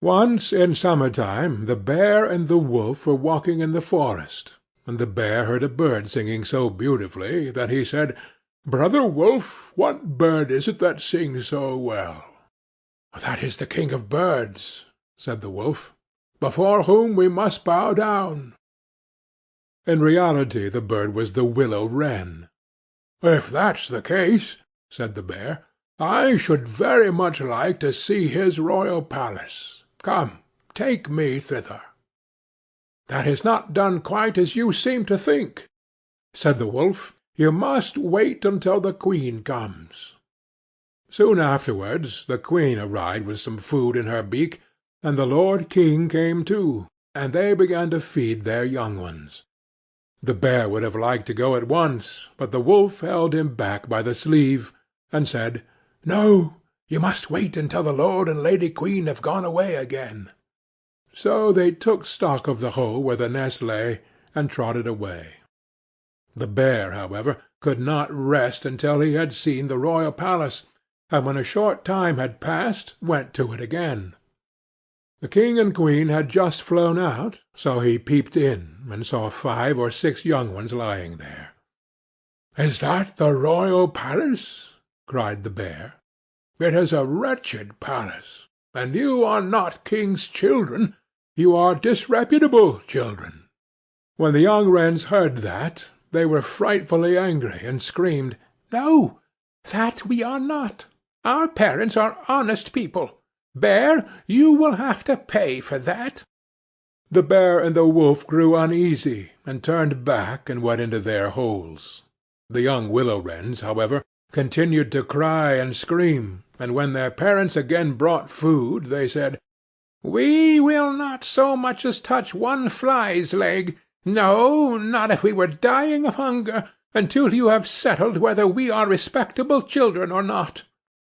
Once in summer-time the bear and the wolf were walking in the forest, and the bear heard a bird singing so beautifully that he said, "Brother Wolf, what bird is it that sings so well?" "That is the king of birds," said the wolf, "before whom we must bow down." In reality the bird was the Willow-Wren. "If that's the case," said the bear, "I should very much like to see his royal palace. Come, take me thither." "That is not done quite as you seem to think," said the wolf. "You must wait until the queen comes." Soon afterwards the queen arrived with some food in her beak, and the lord king came too, and they began to feed their young ones. The bear would have liked to go at once, but the wolf held him back by the sleeve, and said, "No, you must wait until the lord and lady queen have gone away again." So they took stock of the hole where the nest lay, and trotted away. The bear, however, could not rest until he had seen the royal palace, and when a short time had passed, went to it again. The king and queen had just flown out, so he peeped in, and saw 5 or 6 young ones lying there. "Is that the royal palace?" cried the bear. "It is a wretched palace, and you are not king's children, you are disreputable children." When the young wrens heard that, they were frightfully angry, and screamed, "No, that we are not. Our parents are honest people. Bear, you will have to pay for that." The bear and the wolf grew uneasy, and turned back and went into their holes. The young willow-wrens, however, continued to cry and scream, and when their parents again brought food, they said, "We will not so much as touch one fly's leg, no, not if we were dying of hunger, until you have settled whether we are respectable children or not.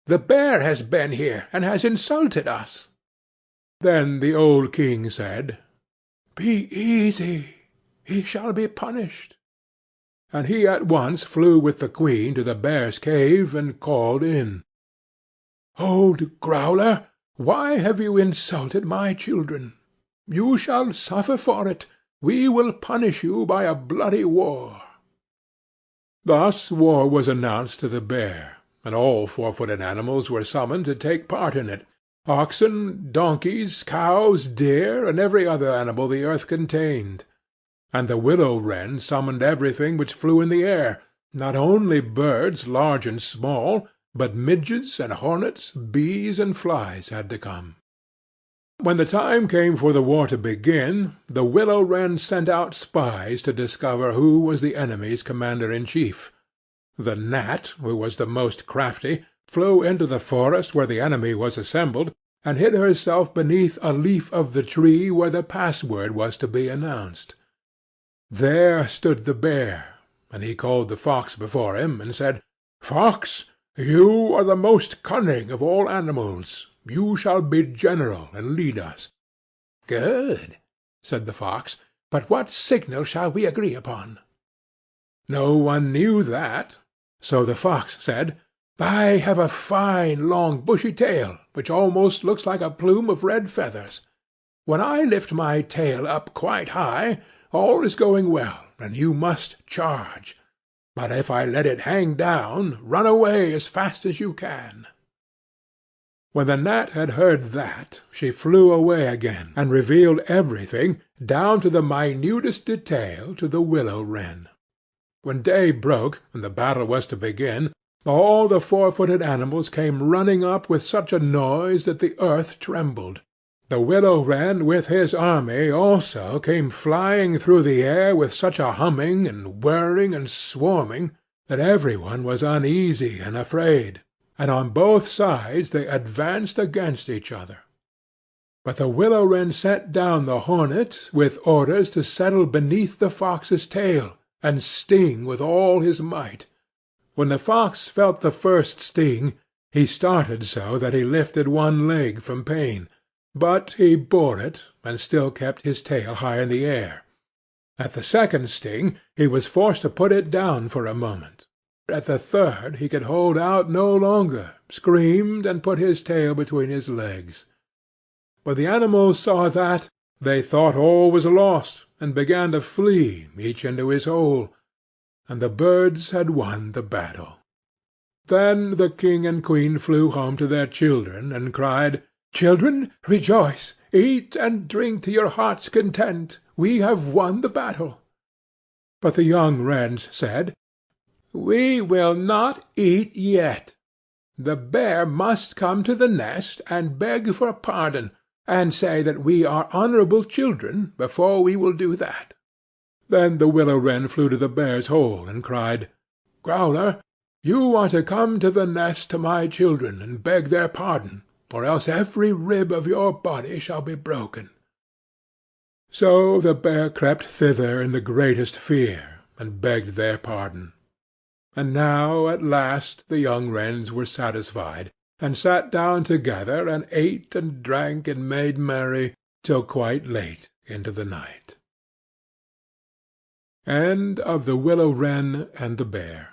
The bear has been here, and has insulted us." Then the old king said, "Be easy, he shall be punished." And he at once flew with the queen to the bear's cave, and called in, "Old growler, why have you insulted my children? You shall suffer for it. We will punish you by a bloody war." Thus war was announced to the bear, and all 4-footed animals were summoned to take part in it, oxen, donkeys, cows, deer, and every other animal the earth contained. And the willow-wren summoned everything which flew in the air, not only birds large and small, but midges and hornets, bees and flies had to come. When the time came for the war to begin, the willow-wren sent out spies to discover who was the enemy's commander-in-chief. The gnat, who was the most crafty, flew into the forest where the enemy was assembled, and hid herself beneath a leaf of the tree where the password was to be announced. There stood the bear, and he called the fox before him, and said, "Fox, you are the most cunning of all animals. You shall be general, and lead us." "Good," said the fox. "But what signal shall we agree upon?" No one knew that. So the fox said, "I have a fine long bushy tail, which almost looks like a plume of red feathers. When I lift my tail up quite high, all is going well, and you must charge. But if I let it hang down, run away as fast as you can." When the gnat had heard that, she flew away again, and revealed everything, down to the minutest detail, to the willow-wren. When day broke, and the battle was to begin, all the 4-footed animals came running up with such a noise that the earth trembled. The willow-wren with his army also came flying through the air with such a humming and whirring and swarming that every one was uneasy and afraid, and on both sides they advanced against each other. But the willow-wren sent down the hornet with orders to settle beneath the fox's tail, and sting with all his might. When the fox felt the first sting, he started so that he lifted one leg from pain, but he bore it, and still kept his tail high in the air. At the second sting he was forced to put it down for a moment. At the third he could hold out no longer, screamed, and put his tail between his legs. When the animals saw that, they thought all was lost, and began to flee, each into his hole, and the birds had won the battle. Then the king and queen flew home to their children, and cried, "Children, rejoice! Eat and drink to your heart's content. We have won the battle." But the young wrens said, "We will not eat yet. The bear must come to the nest and beg for pardon, and say that we are honourable children, before we will do that." Then the willow-wren flew to the bear's hole, and cried, "Growler, you are to come to the nest to my children, and beg their pardon, or else every rib of your body shall be broken." So the bear crept thither in the greatest fear, and begged their pardon. And now at last the young wrens were satisfied, and sat down together, and ate and drank and made merry till quite late into the night. End of The Willow-Wren and the Bear.